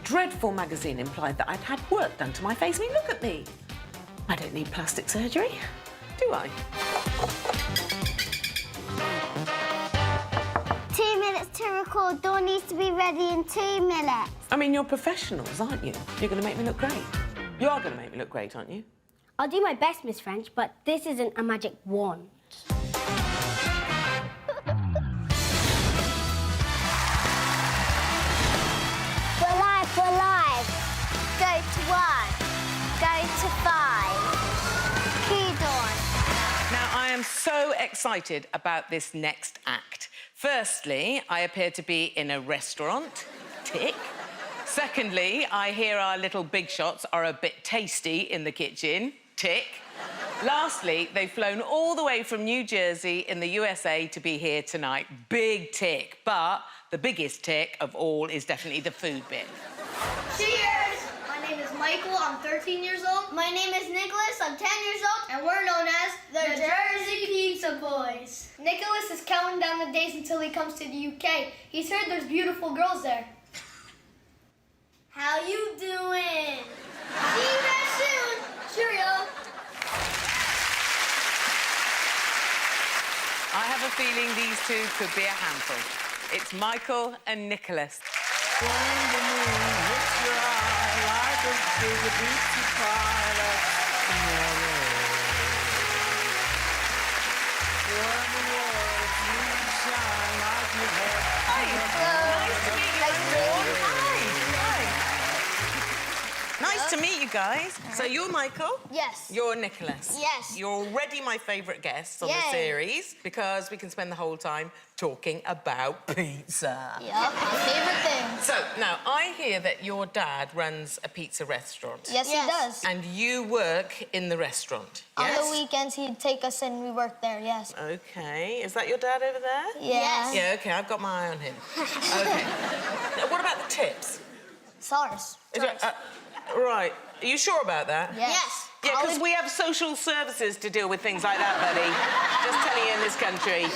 dreadful magazine implied that I'd had work done to my face. I mean, look at me. I don't need plastic surgery, do I? 2 minutes to record. Door needs to be ready in 2 minutes. I mean, you're professionals, aren't you? You're going to make me look great. You are going to make me look great, aren't you? I'll do my best, Miss French, but this isn't a magic wand. We're live. Go to 1. Go to 5. Key dawn. Now, I am so excited about this next act. Firstly, I appear to be in a restaurant. Tick. Secondly, I hear our little big shots are a bit tasty in the kitchen. Tick. Lastly, they've flown all the way from New Jersey in the USA to be here tonight. Big tick. But the biggest tick of all is definitely the food bit. Cheers! My name is Michael, I'm 13 years old. My name is Nicholas, I'm 10 years old. And we're known as the Jersey Pizza Boys. Nicholas is counting down the days until he comes to the UK. He's heard there's beautiful girls there. How you doing? See you guys soon. Cheerio. I have a feeling these two could be a handful. It's Michael and Nicholas. Nice to meet you guys. So you're Michael? Yes. You're Nicholas? Yes. You're already my favourite guests on the series because we can spend the whole time talking about pizza. Yep, my favorite thing. So, now, I hear that your dad runs a pizza restaurant. Yes, he does. And you work in the restaurant, yes? On the weekends, he'd take us and we work there, yes. OK. Is that your dad over there? Yes. Yeah, OK, I've got my eye on him. OK. Now, what about the tips? SARS. Right. Are you sure about that? Yes. Yeah, because we have social services to deal with things like that, buddy. Just telling you in this country.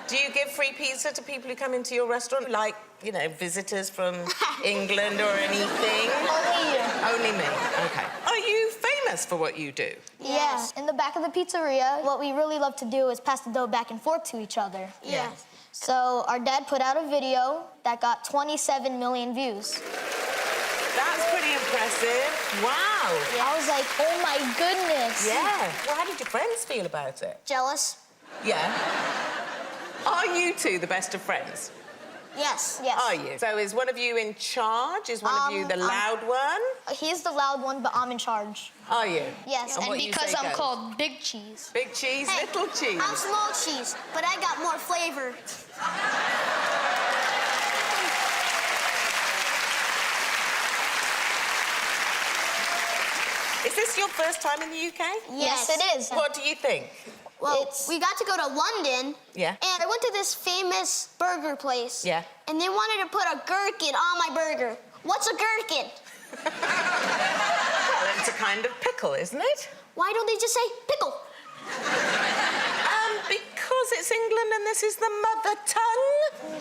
Do you give free pizza to people who come into your restaurant? Like, you know, visitors from England or anything? Only you. Only me, OK. Are you famous for what you do? Yes. In the back of the pizzeria, what we really love to do is pass the dough back and forth to each other. Yes. So our dad put out a video that got 27 million views. That's pretty impressive. Wow. Yeah. I was like, oh my goodness. Yeah. Well, how did your friends feel about it? Jealous? Yeah. Are you two the best of friends? Yes. Yes. Are you? So is one of you in charge? Is one of you the loud one? He's the loud one, but I'm in charge. Are you? Yes. And And what you because say I'm goes? called Big Cheese. Big cheese, Hey, little cheese. I'm small cheese, but I got more flavor. Is this your first time in the UK? Yes, it is. What do you think? Well, we got to go to London. Yeah. And I went to this famous burger place. Yeah. And they wanted to put a gherkin on my burger. What's a gherkin? Well, it's a kind of pickle, isn't it? Why don't they just say pickle? Because it's England and this is the mother tongue.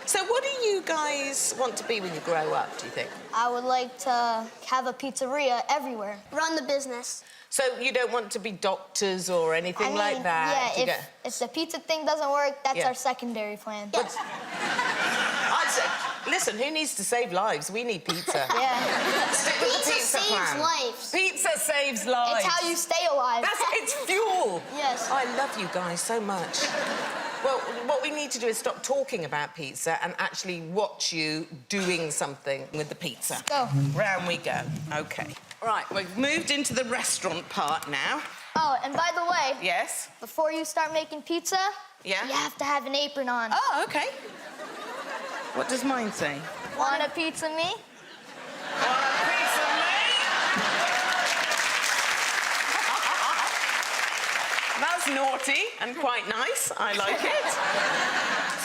So what do you guys want to be when you grow up, do you think? I would like to have a pizzeria everywhere. Run the business. So you don't want to be doctors or anything like that? Yeah, if the pizza thing doesn't work, that's our secondary plan. Yes. I'd say, listen, who needs to save lives? We need pizza. Yeah. Stick with the pizza saves plan. lives. Pizza saves lives. It's how you stay alive. It's fuel. Yes. I love you guys so much. Well, what we need to do is stop talking about pizza and actually watch you doing something with the pizza. Let's go. Round we go. OK. Right, we've moved into the restaurant part now. Oh, and by the way... Yes? Before you start making pizza... Yeah? You have to have an apron on. Oh, OK. What does mine say? Want a pizza, me? Want a pizza, mate? That's naughty and quite nice. I like it.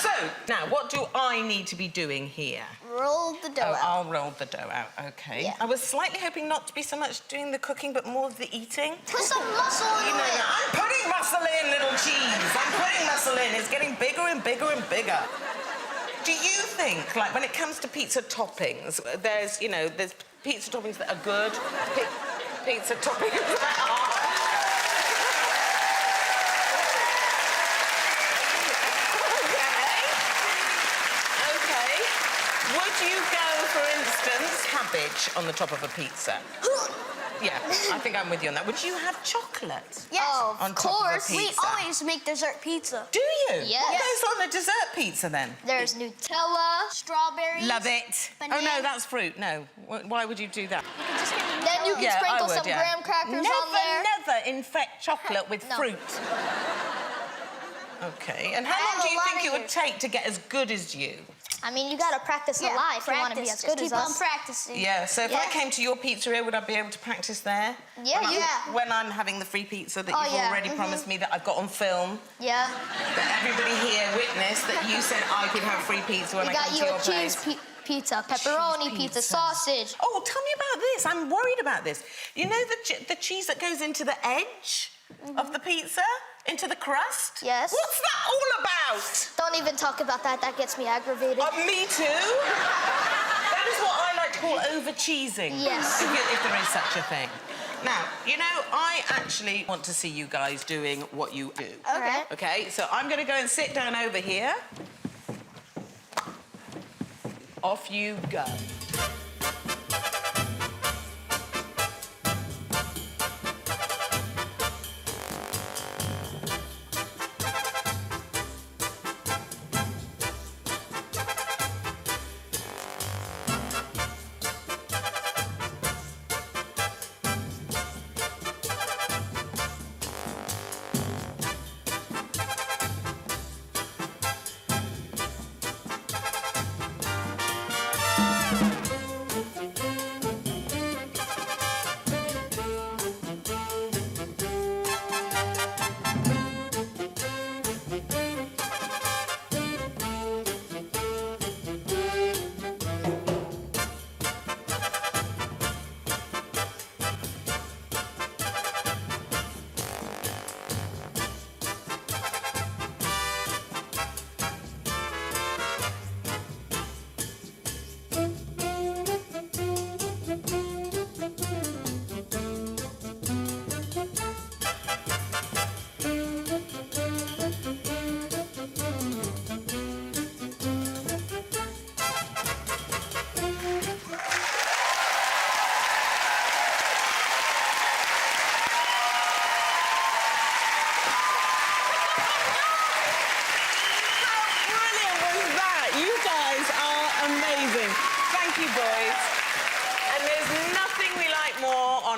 So, now, what do I need to be doing here? Roll the dough out. I'll roll the dough out, OK. Yeah. I was slightly hoping not to be so much doing the cooking, but more of the eating. Put some muscle in it. I'm putting muscle in, little cheese. I'm putting muscle in. It's getting bigger and bigger and bigger. Do you think, like, when it comes to pizza toppings, there's pizza toppings that are good, pizza toppings that are... Okay. Would you go, for instance, cabbage on the top of a pizza? Yeah, I think I'm with you on that. Would you have chocolate? Yes, on top of a pizza? We always make dessert pizza. Do you? Yes. What goes on the dessert pizza then? There's Nutella, strawberries. Love it. Banana. Oh no, that's fruit. No. Why would you do that? Then you can sprinkle some graham crackers on there. Never infect chocolate with fruit. Okay. And how long do you think it would take to get as good as you? I mean, you gotta practice a lot if you want to be as good as us. Keep on practicing. Yeah, so if I came to your pizzeria, would I be able to practice there? Yeah, when I'm having the free pizza that you've already promised me, that I've got on film. Yeah. That everybody here witnessed that you said I could have free pizza when I come to your place. We got you a cheese pizza, pepperoni pizza, sausage. Oh, tell me about this. I'm worried about this. You know the cheese that goes into the edge of the pizza? Into the crust? Yes. What's that all about? Don't even talk about that. That gets me aggravated. Me too. That is what I like to call over-cheesing. Yes. If there is such a thing. Now, I actually want to see you guys doing what you do. Okay. Okay, so I'm going to go and sit down over here. Off you go.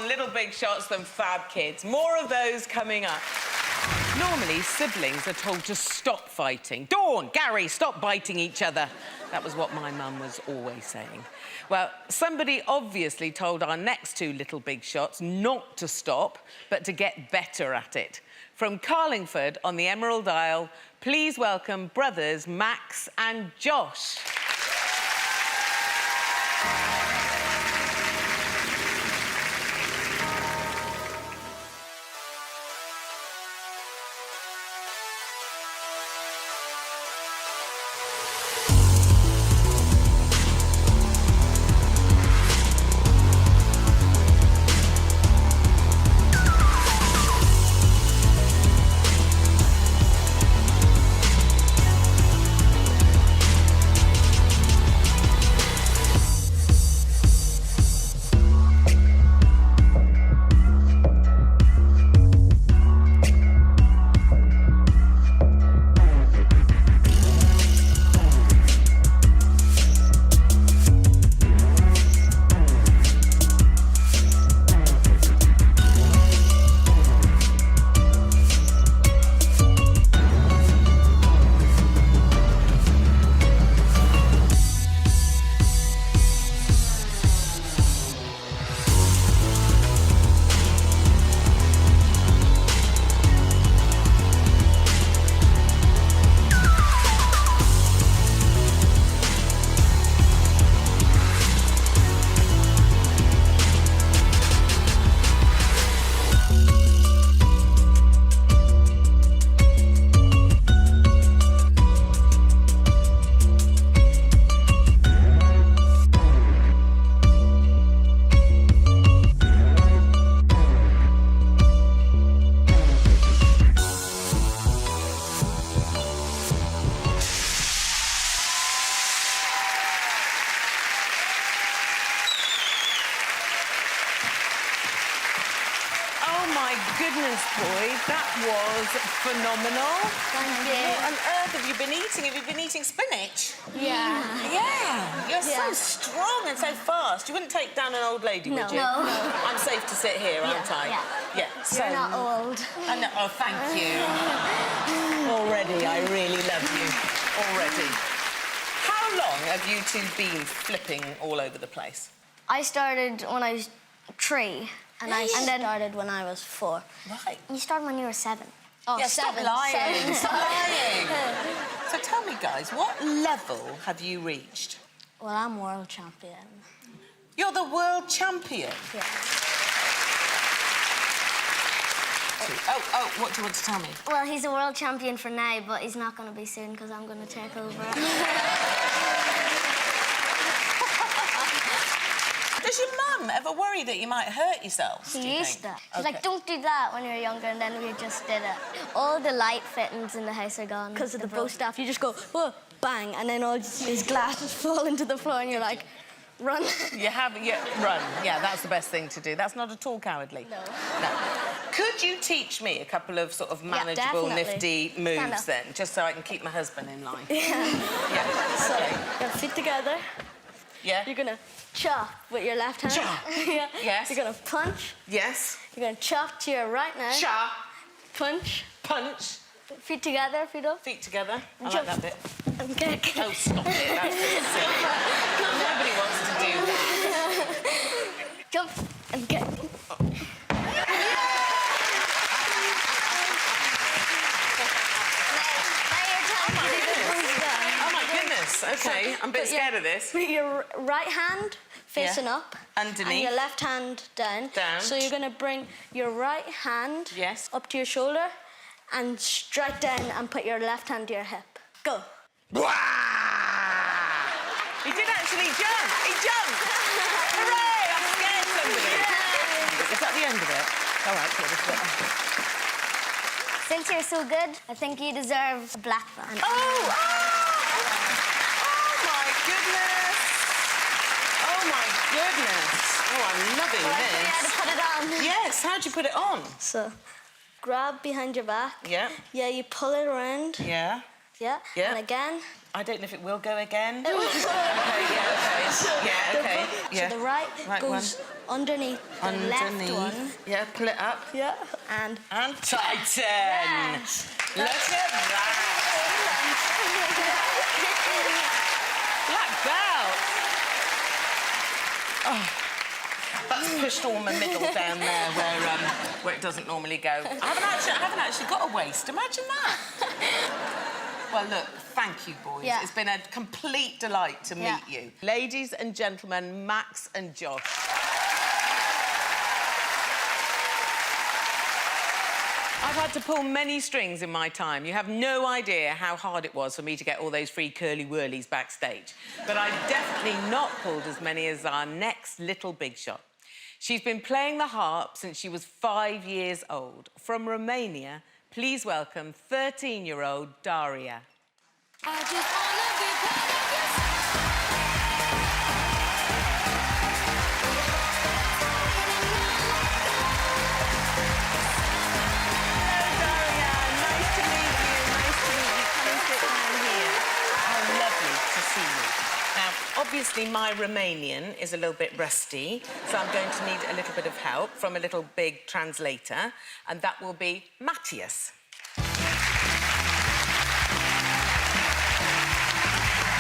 Little Big Shots than Fab Kids. More of those coming up. Normally, siblings are told to stop fighting. Dawn, Gary, stop biting each other. That was what my mum was always saying. Well, somebody obviously told our next two Little Big Shots not to stop, but to get better at it. From Carlingford on the Emerald Isle, please welcome brothers Max and Josh. Nice, boy. That was phenomenal. Thank you. What on earth have you been eating? Have you been eating spinach? Yeah. Yeah. You're so strong and so fast. You wouldn't take down an old lady, would you? No. I'm safe to sit here, aren't I? Yeah. Yeah. So, You're not old. I know. Oh, thank you. Already, I really love you. Already. How long have you two been flipping all over the place? I started when I was 3, and then started when I was 4. Right. You started when you were 7. Oh, Yeah, stop 7. lying. 7. Stop lying. So tell me, guys, what level have you reached? Well, I'm world champion. You're the world champion. Yeah. Oh, what do you want to tell me? Well, he's a world champion for now, but he's not going to be soon because I'm going to take over. Does your mum ever worry that you might hurt yourselves? She used to. She's like, don't do that when you're younger, and then we just did it. All the light fittings in the house are gone. Because of the bow staff, you just go, whoa, bang, and then all you see is glasses fall into the floor, and you're like, run. Run. Yeah, that's the best thing to do. That's not at all cowardly. No. Could you teach me a couple of sort of manageable, definitely. nifty moves then, just so I can keep my husband in line? Yeah. So, your feet together. Yeah? You're gonna chop with your left hand. Chop. Yeah. Yes. You're gonna punch. Yes. You're gonna chop to your right now. Chop. Punch. Punch. Feet together, feet up. Feet together. I like Jump. that bit. And kick. Oh, stop it. That's really silly. Nobody wants to do that. Jump and kick. Oh, my goodness. OK, I'm a bit scared of this. Put your right hand facing up. Underneath. And your left hand down. Down. So you're going to bring your right hand Yes. up to your shoulder and strike down and put your left hand to your hip. Go. Wah! He did actually jump. He jumped. Hooray! I'm scared somebody. Is that the end of it? All right, cool. This is it. Since you're so good, I think you deserve a black band. Oh my goodness. Oh, my goodness. Oh, I'm loving Well, I this. tell you how to put it on. Yes, how'd you put it on? So, grab behind your back. Yeah. Yeah, you pull it around. Yeah. Yeah. Yeah. And again. I don't know if it will go again. It will. Okay, yeah, okay. Yeah. So the right goes underneath the left one. Yeah, pull it up. Yeah. And tighten. yes. Look at that. Black belt. Oh, that's pushed all my middle down there where it doesn't normally go. I haven't actually got a waist. Imagine that. Well, look, thank you, boys. Yeah. It's been a complete delight to meet you. Ladies and gentlemen, Max and Josh. I've had to pull many strings in my time. You have no idea how hard it was for me to get all those free curly-whirlies backstage. But I've definitely not pulled as many as our next little big shot. She's been playing the harp since she was 5 years old. From Romania, please welcome 13-year-old Daria. I just wanna be part of your Hello, Daria. Nice to meet you. Nice to meet you. Come and sit down here. How lovely to see you. Now, obviously, my Romanian is a little bit rusty, so I'm going to need a little bit of help from a little big translator, and that will be Matthias.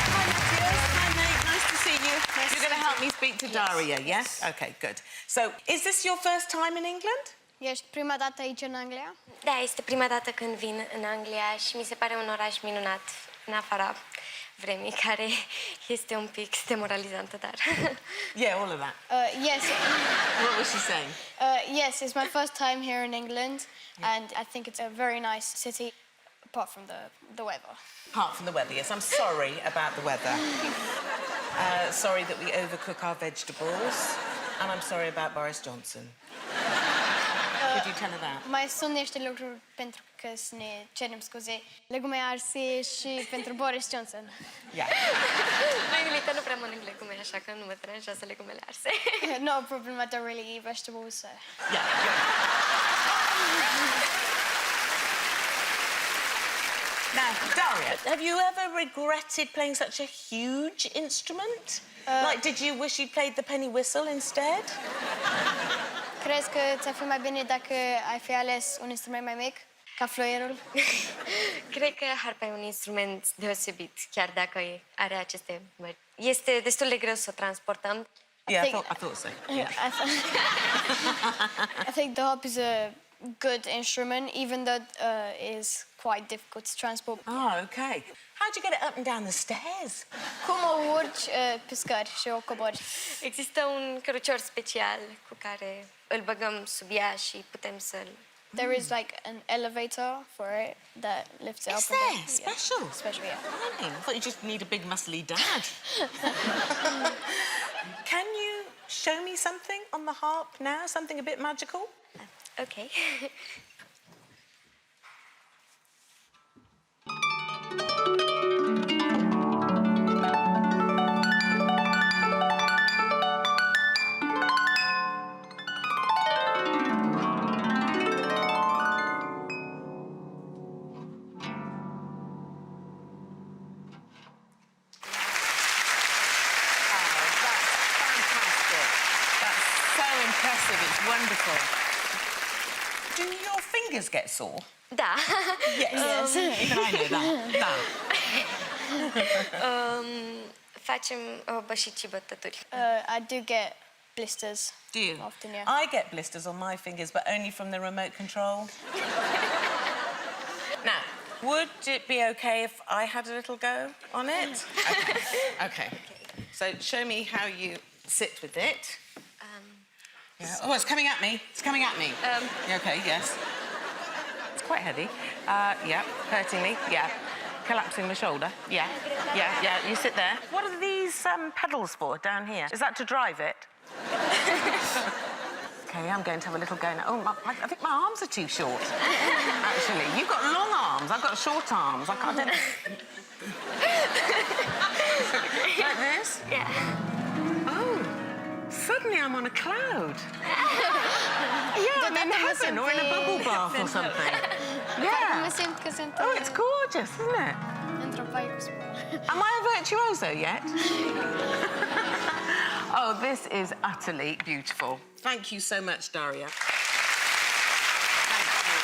Hi, Matthias. Hi, mate. Nice to see you. You're going to help me speak to Daria, yes? OK, good. So, is this your first time in England? Ești prima dată aici în Anglia? Da, este prima dată când vin în Anglia și mi se pare un oraș minunat, în afara vremii, care este un pic demoralizantă, dar... Yeah, all of that. Yes. What was she saying? Yes, it's my first time here in England, and I think it's a very nice city, apart from the weather. Apart from the weather, yes. I'm sorry about the weather. Sorry that we overcook our vegetables. And I'm sorry about Boris Johnson. Could you tell her that? Mai sunt niște lucruri pentru că să ne cerem scuze. Legume arse și pentru Boris Johnson. Yeah. Noi în Italia nu prea mănânc legume, așa că nu mă deranjează legumele arse. No problem, I don't really eat vegetables, so... Yeah. Now, Daria, have you ever regretted playing such a huge instrument? Like, did you wish you'd played the penny whistle instead? Crezi că ți-ar fi mai bine dacă ai fi ales un instrument mai mic, ca fluierul? Cred că harpa e un instrument deosebit, chiar dacă are aceste mări. Este destul de greu să o transportăm. Yeah, I thought so. Yeah. I think the harp is a good instrument, even though it is quite difficult to transport. Oh, okay. How'd you get it up and down the stairs? Cum o urci pe scări și o cobori? Există un cărucior special cu care îl băgăm sub ea și putem să-l... There is like an elevator for it that lifts it Is up. and there? down. Special? Yeah. Special, yeah. Blimey, I thought you just need a big muscly dad. Can you show me something on the harp now? Something a bit magical? Ok. Impressive, it's wonderful. Do your fingers get sore? Da. Yes. Even I know that. Facem bășici și bătături. I do get blisters. Do you? Often, yeah. I get blisters on my fingers, but only from the remote control. Now, would it be okay if I had a little go on it? Okay. So show me how you sit with it. Yeah. Oh, it's coming at me. It's coming at me. You okay? Yes. It's quite heavy. Yeah. Hurting me. Yeah. Collapsing my shoulder. Yeah. Yeah. You sit there. What are these pedals for down here? Is that to drive it? Okay, I'm going to have a little go now. Oh, I think my arms are too short. Actually, you've got long arms. I've got short arms. I can't do it. Like this? Yeah. Oh. Suddenly I'm on a cloud. Yeah, I'm in heaven or in a bubble bath or something. Yeah. Oh, it's gorgeous, isn't it? Am I a virtuoso yet? Oh, this is utterly beautiful. Thank you so much, Daria. Thank you.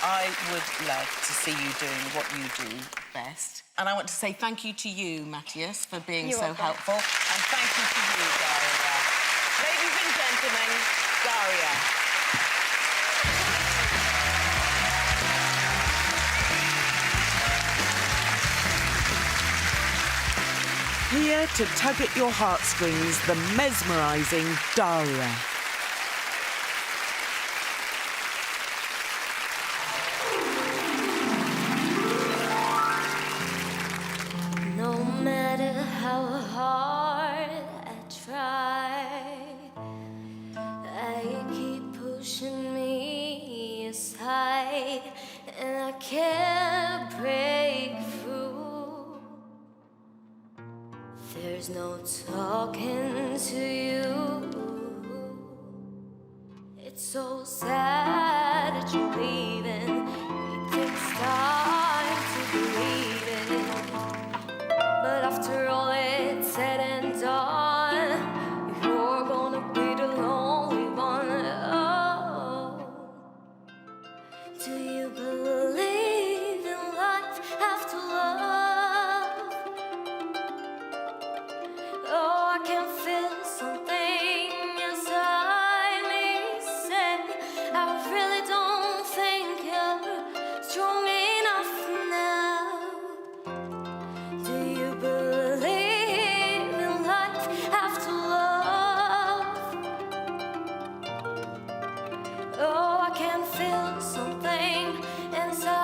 I would love to see you doing what you do best. And I want to say thank you to you, Matthias, for being so helpful. And thank you to you, Daria. Ladies and gentlemen, Daria. Here to tug at your heartstrings, the mesmerising Daria. No matter how hard I try, I keep pushing me aside, and I can't break through. There's no talking to you. It's so sad that you're leaving. It takes time to believe it. But after all it's said and done, you're gonna be the lonely one. Oh, do you believe in life after love? Oh, I can feel something inside me say, I really don't think you're strong enough now. Do you believe in life after love? Oh, I can feel something inside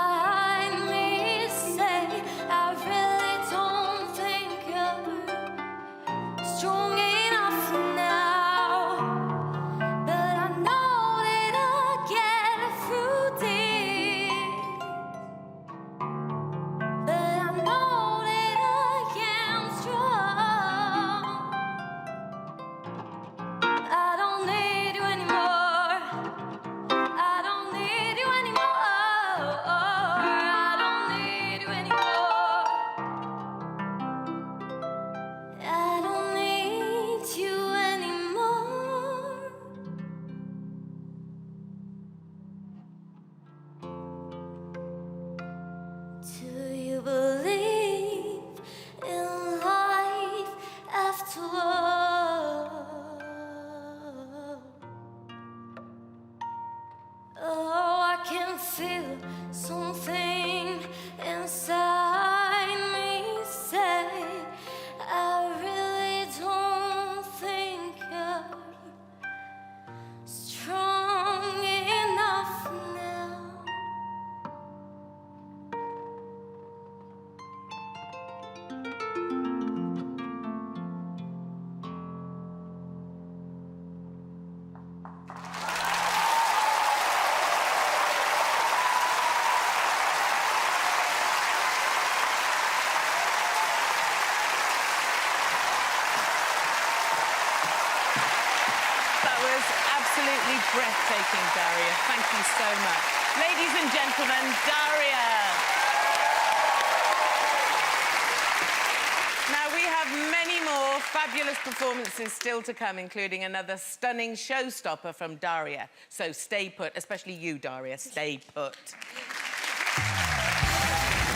breathtaking, Daria. Thank you so much. Ladies and gentlemen, Daria. Now, we have many more fabulous performances still to come, including another stunning showstopper from Daria. So stay put, especially you, Daria, stay put.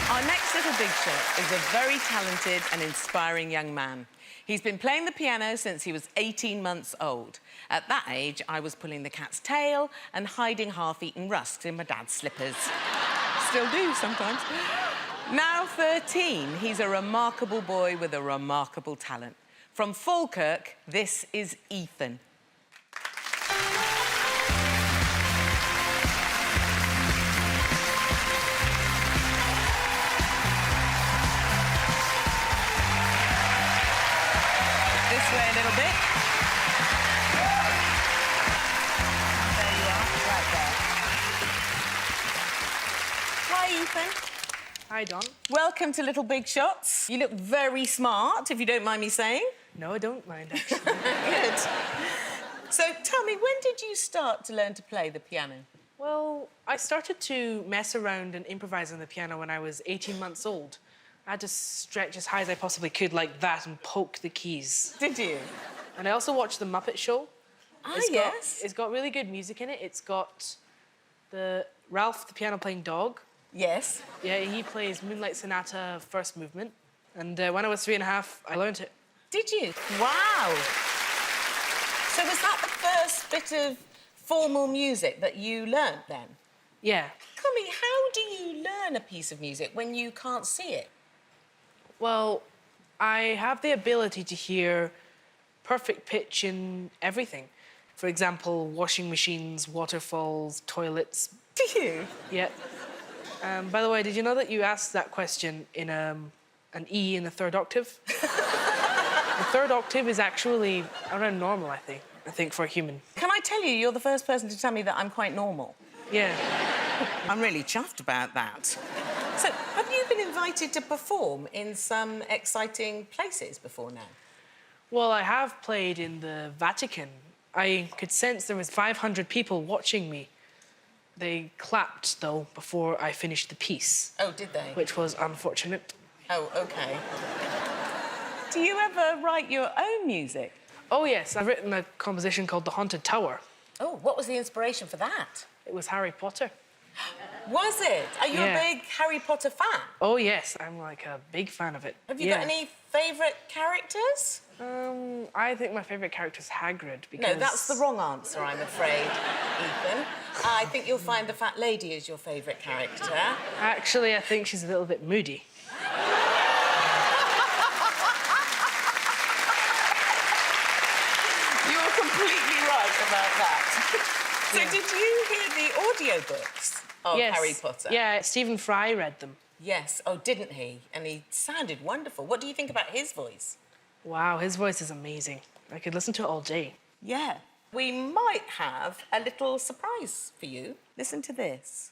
Our next little big shot is a very talented and inspiring young man. He's been playing the piano since he was 18 months old. At that age, I was pulling the cat's tail and hiding half-eaten rusks in my dad's slippers. Still do sometimes. Now 13, he's a remarkable boy with a remarkable talent. From Falkirk, this is Ethan. This way a little bit. There you are, right there. Hi, Ethan. Hi, Don. Welcome to Little Big Shots. You look very smart, if you don't mind me saying. No, I don't mind, actually. Good. So tell me, when did you start to learn to play the piano? Well, I started to mess around and improvise on the piano when I was 18 months old. I had to stretch as high as I possibly could like that and poke the keys. Did you? And I also watched The Muppet Show. Yes. It's got really good music in it. It's got the Ralph the piano-playing dog. Yes. Yeah, he plays Moonlight Sonata first movement. And when I was 3.5, I learned it. Did you? Wow. So was that the first bit of formal music that you learnt then? Yeah. Tell me, how do you learn a piece of music when you can't see it? Well, I have the ability to hear perfect pitch in everything. For example, washing machines, waterfalls, toilets. Do you? Yeah. By the way, did you know that you asked that question in an E in the third octave? The third octave is actually around normal, I think, for a human. Can I tell you, you're the first person to tell me that I'm quite normal. Yeah. I'm really chuffed about that. So, have you been invited to perform in some exciting places before now? Well, I have played in the Vatican. I could sense there was 500 people watching me. They clapped, though, before I finished the piece. Oh, did they? Which was unfortunate. Oh, OK. Do you ever write your own music? Oh, yes. I've written a composition called The Haunted Tower. Oh, what was the inspiration for that? It was Harry Potter. Was it? Are you a big Harry Potter fan? Oh, yes. I'm, like, a big fan of it. Have you got any favourite characters? I think my favourite character is Hagrid, because... No, that's the wrong answer, I'm afraid, Ethan. I think you'll find the fat lady is your favourite character. Actually, I think she's a little bit moody. You're completely right about that. So did you hear the audiobooks of Harry Potter? Yeah, Stephen Fry read them. Yes. Oh, didn't he? And he sounded wonderful. What do you think about his voice? Wow, his voice is amazing. I could listen to it all day. Yeah. We might have a little surprise for you. Listen to this.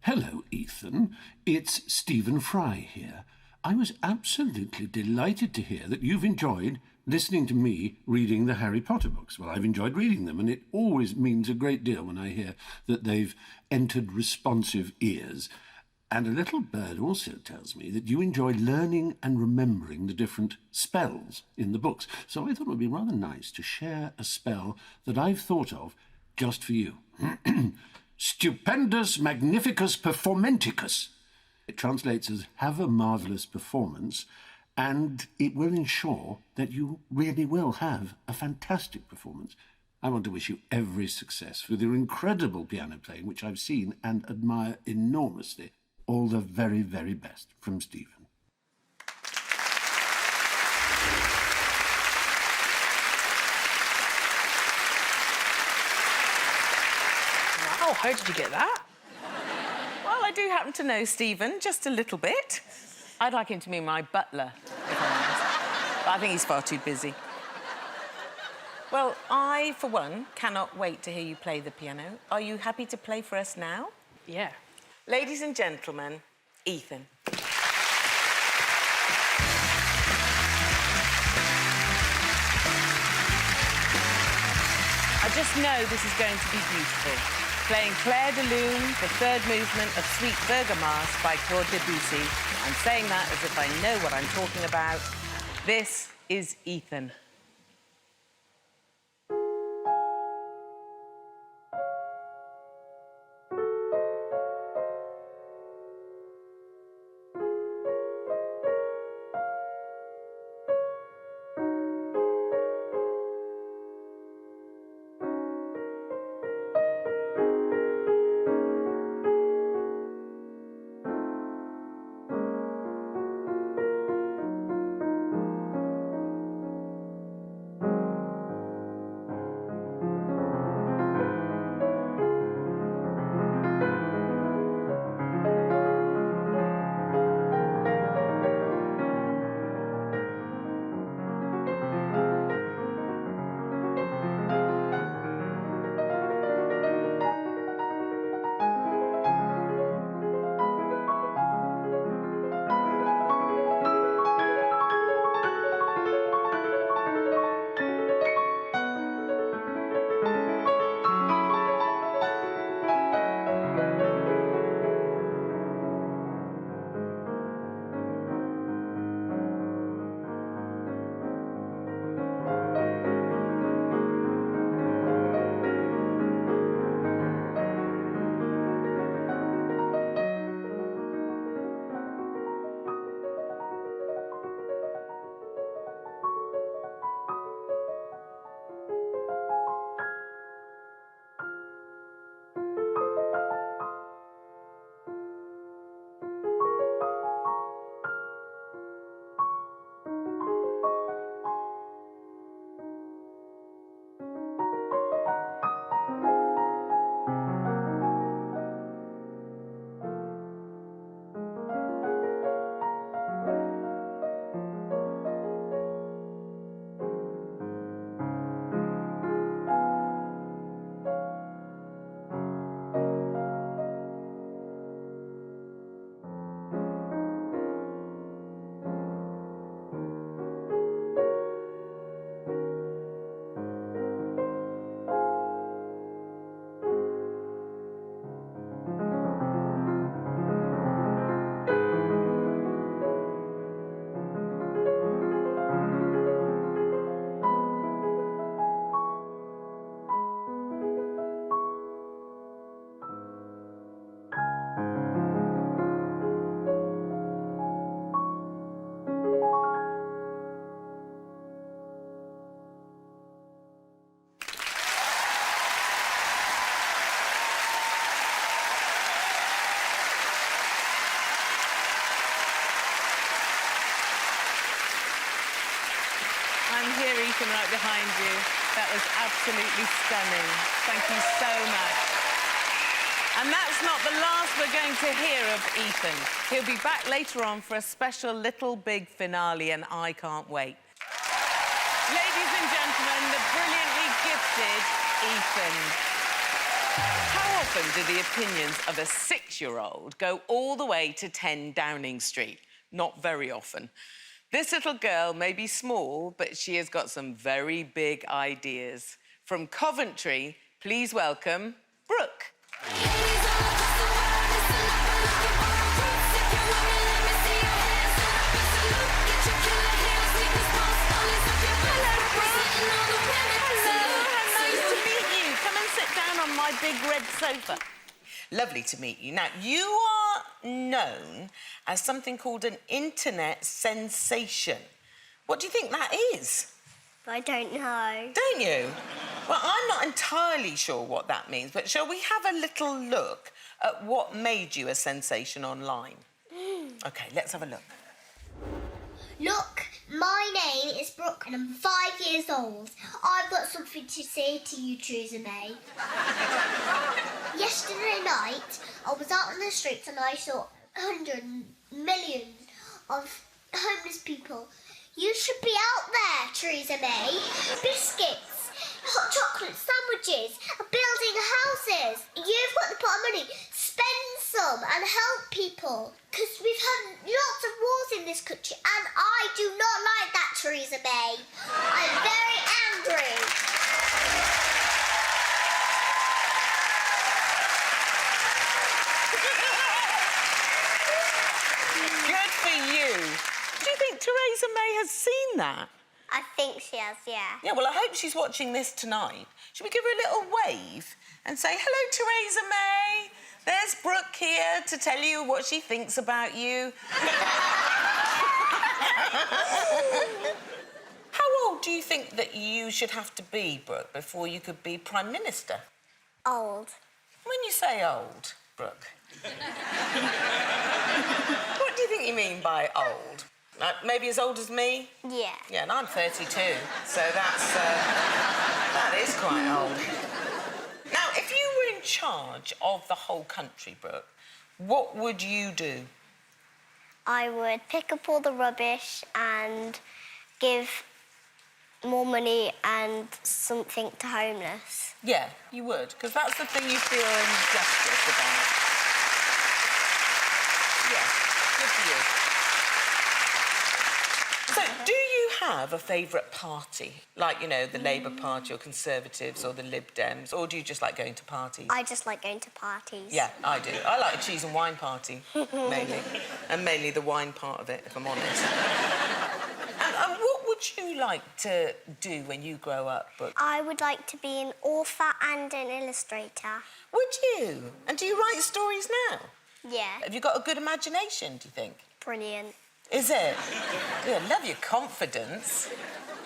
Hello, Ethan. It's Stephen Fry here. I was absolutely delighted to hear that you've enjoyed listening to me reading the Harry Potter books. Well, I've enjoyed reading them, and it always means a great deal when I hear that they've entered responsive ears. And a little bird also tells me that you enjoy learning and remembering the different spells in the books. So I thought it would be rather nice to share a spell that I've thought of just for you. Stupendous Magnificus Performenticus. It translates as have a marvellous performance, and it will ensure that you really will have a fantastic performance. I want to wish you every success with your incredible piano playing, which I've seen and admire enormously. All the very, very best from Stephen. Wow, how did you get that? Well, I do happen to know Stephen, just a little bit. I'd like him to be my butler, if I'm honest. But I think he's far too busy. Well, I, for one, cannot wait to hear you play the piano. Are you happy to play for us now? Yeah. Ladies and gentlemen, Ethan. I just know this is going to be beautiful. Playing Claire de Lune, the third movement of Suite Bergamasque by Claude Debussy. I'm saying that as if I know what I'm talking about. This is Ethan. I'm here, Ethan, right behind you. That was absolutely stunning. Thank you so much. And that's not the last we're going to hear of Ethan. He'll be back later on for a special Little Big finale, and I can't wait. Ladies and gentlemen, the brilliantly gifted Ethan. How often do the opinions of a 6-year-old go all the way to 10 Downing Street? Not very often. This little girl may be small, but she has got some very big ideas. From Coventry, please welcome Brooke. My big red sofa. Lovely to meet you. Now, you are known as something called an internet sensation. What do you think that is? I don't know. Don't you? Well, I'm not entirely sure what that means, but shall we have a little look at what made you a sensation online? OK, let's have a look. Look, my name is Brooke and I'm 5 years old. I've got something to say to you, Theresa May. Yesterday night, I was out on the streets and I saw hundreds, millions of homeless people. You should be out there, Theresa May. Biscuits, hot chocolate, sandwiches, building houses. You've got the pot of money. Spend some and help people. Because we've had lots of wars in this country and I do not like that, Theresa May. I'm very angry. Theresa May has seen that? I think she has, yeah. Yeah, well, I hope she's watching this tonight. Should we give her a little wave and say, hello, Theresa May? There's Brooke here to tell you what she thinks about you. How old do you think that you should have to be, Brooke, before you could be Prime Minister? Old. When you say old, Brooke, what do you think you mean by old? Maybe as old as me? Yeah. Yeah, and I'm 32, so that is quite old. Now, if you were in charge of the whole country, Brooke, what would you do? I would pick up all the rubbish and give more money and something to homeless. Yeah, you would, because that's the thing you feel injustice about. Yeah, good for you. So, do you have a favourite party? Like, you know, the Labour Party or Conservatives or the Lib Dems? Or do you just like going to parties? I just like going to parties. Yeah, I do. I like a cheese and wine party, mainly. And mainly the wine part of it, if I'm honest. And what would you like to do when you grow up, Brooke? I would like to be an author and an illustrator. Would you? And do you write stories now? Yeah. Have you got a good imagination, do you think? Brilliant. Is it? Yeah, I love your confidence.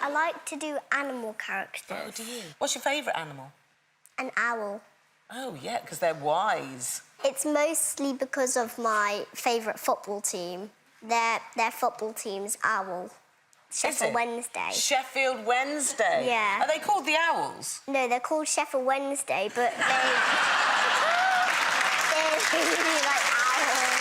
I like to do animal characters. Oh, do you? What's your favourite animal? An owl. Oh, yeah, because they're wise. It's mostly because of my favourite football team. Their football team's Owl. Sheffield Wednesday. Sheffield Wednesday? Yeah. Are they called the Owls? No, they're called Sheffield Wednesday, but they're really like owls.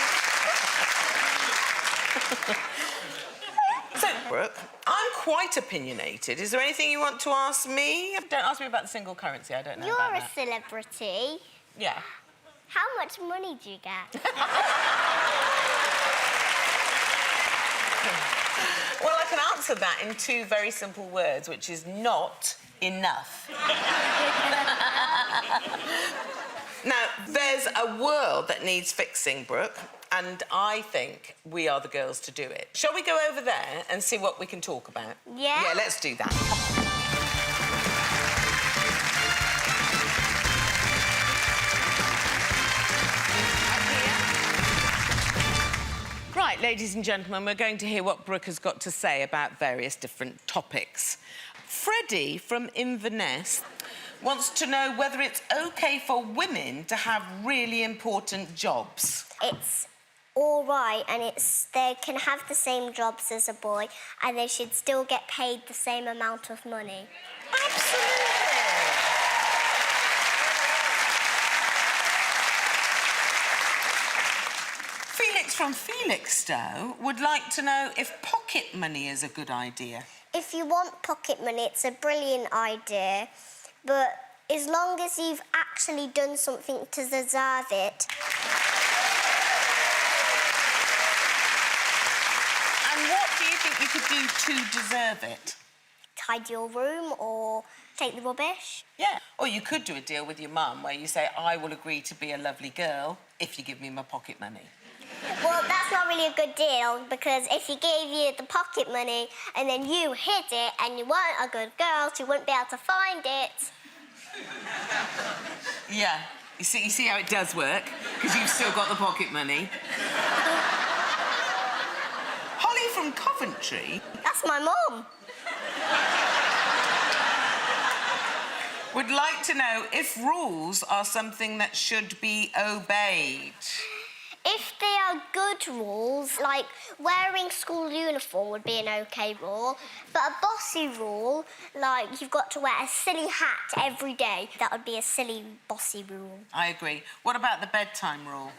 So, Brooke, I'm quite opinionated. Is there anything you want to ask me? Don't ask me about the single currency. I don't know about You're that. a celebrity. Yeah. How much money do you get? Well, I can answer that in two very simple words, which is not enough. Now, there's a world that needs fixing, Brooke, and I think we are the girls to do it. Shall we go over there and see what we can talk about? Yeah? Yeah, let's do that. Right, ladies and gentlemen, we're going to hear what Brooke has got to say about various different topics. Freddie from Inverness wants to know whether it's OK for women to have really important jobs. It's all right, and they can have the same jobs as a boy, and they should still get paid the same amount of money. Absolutely. Felix from Felixstowe would like to know if pocket money is a good idea. If you want pocket money, it's a brilliant idea, but as long as you've actually done something to deserve it. And what do you think you could do to deserve it? Tidy your room or take the rubbish. Yeah. Or you could do a deal with your mum where you say, I will agree to be a lovely girl if you give me my pocket money. Well, that's not really a good deal, because if he gave you the pocket money and then you hid it and you weren't a good girl, you wouldn't be able to find it. Yeah. You see how it does work? Because you've still got the pocket money. Holly from Coventry That's my mum. would like to know if rules are something that should be obeyed. If they are good rules, like wearing school uniform would be an OK rule, but a bossy rule, like you've got to wear a silly hat every day, that would be a silly, bossy rule. I agree. What about the bedtime rule?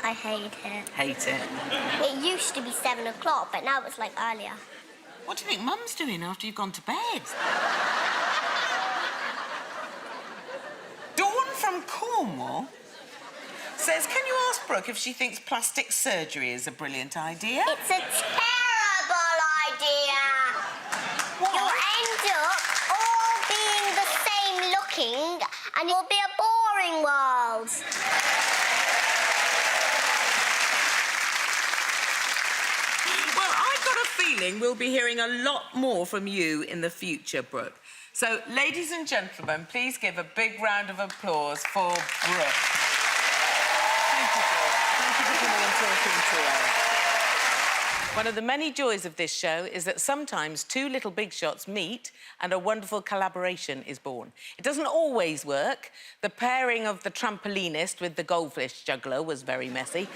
I hate it. Hate it. It used to be 7 o'clock, but now it's like earlier. What do you think Mum's doing after you've gone to bed? Dawn from Cornwall says, can you ask Brooke if she thinks plastic surgery is a brilliant idea? It's a terrible idea. You'll end up all being the same looking, and you'll be a boring world. So, 2 feeling we'll be hearing a lot more from you in the future, Brooke. So, ladies and gentlemen, please give a big round of applause for Brooke. Thank you, Brooke. Thank you for coming and talking to us. One of the many joys of this show is that sometimes two little big shots meet and a wonderful collaboration is born. It doesn't always work. The pairing of the trampolinist with the goldfish juggler was very messy.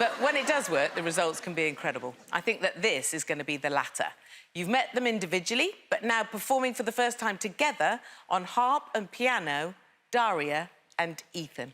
But when it does work, the results can be incredible. I think that this is going to be the latter. You've met them individually, but now performing for the first time together on harp and piano, Daria and Ethan.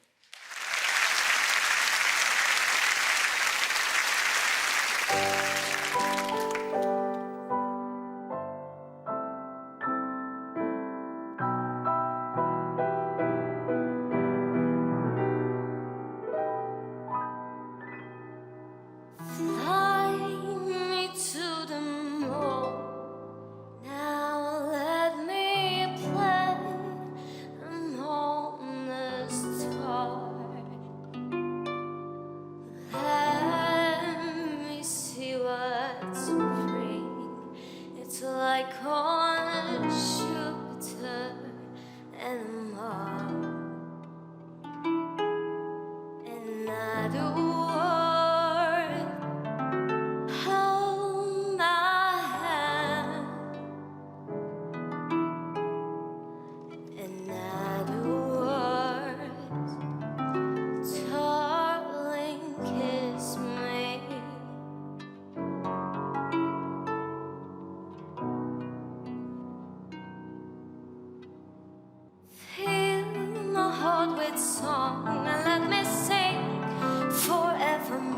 Song and let me sing forevermore.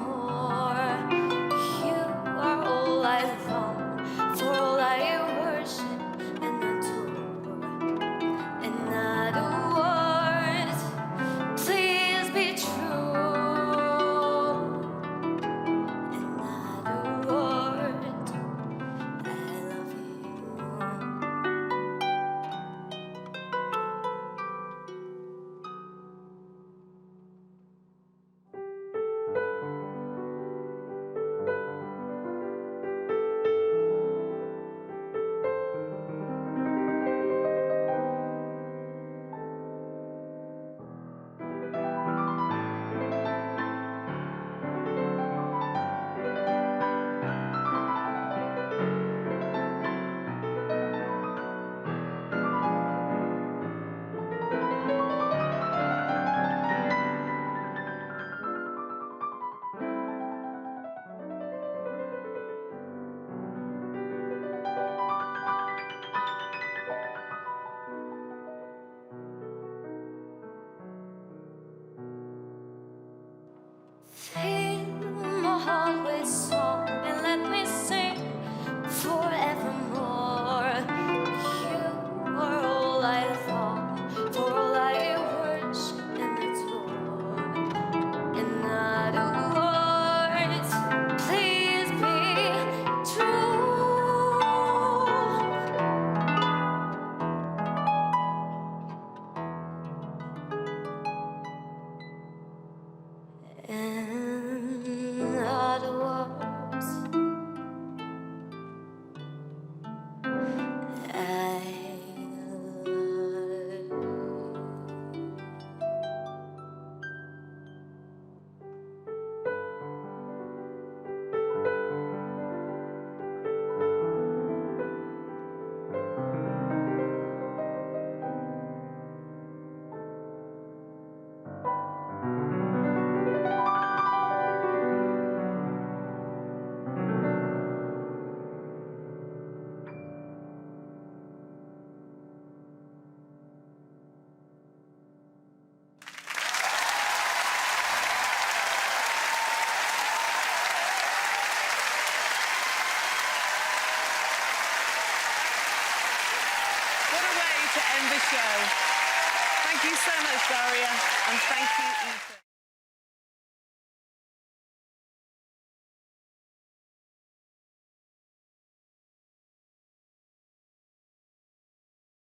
You are all I long for, all I worship and adore. Another word, please be true. Another word, I love you. Fill my heart with song and let me sing forevermore. You are all I long for, all I worship and adore. Another word, please be true. In other words, I What a way to end the show. Thank you so much, Daria, and thank you, Ethan.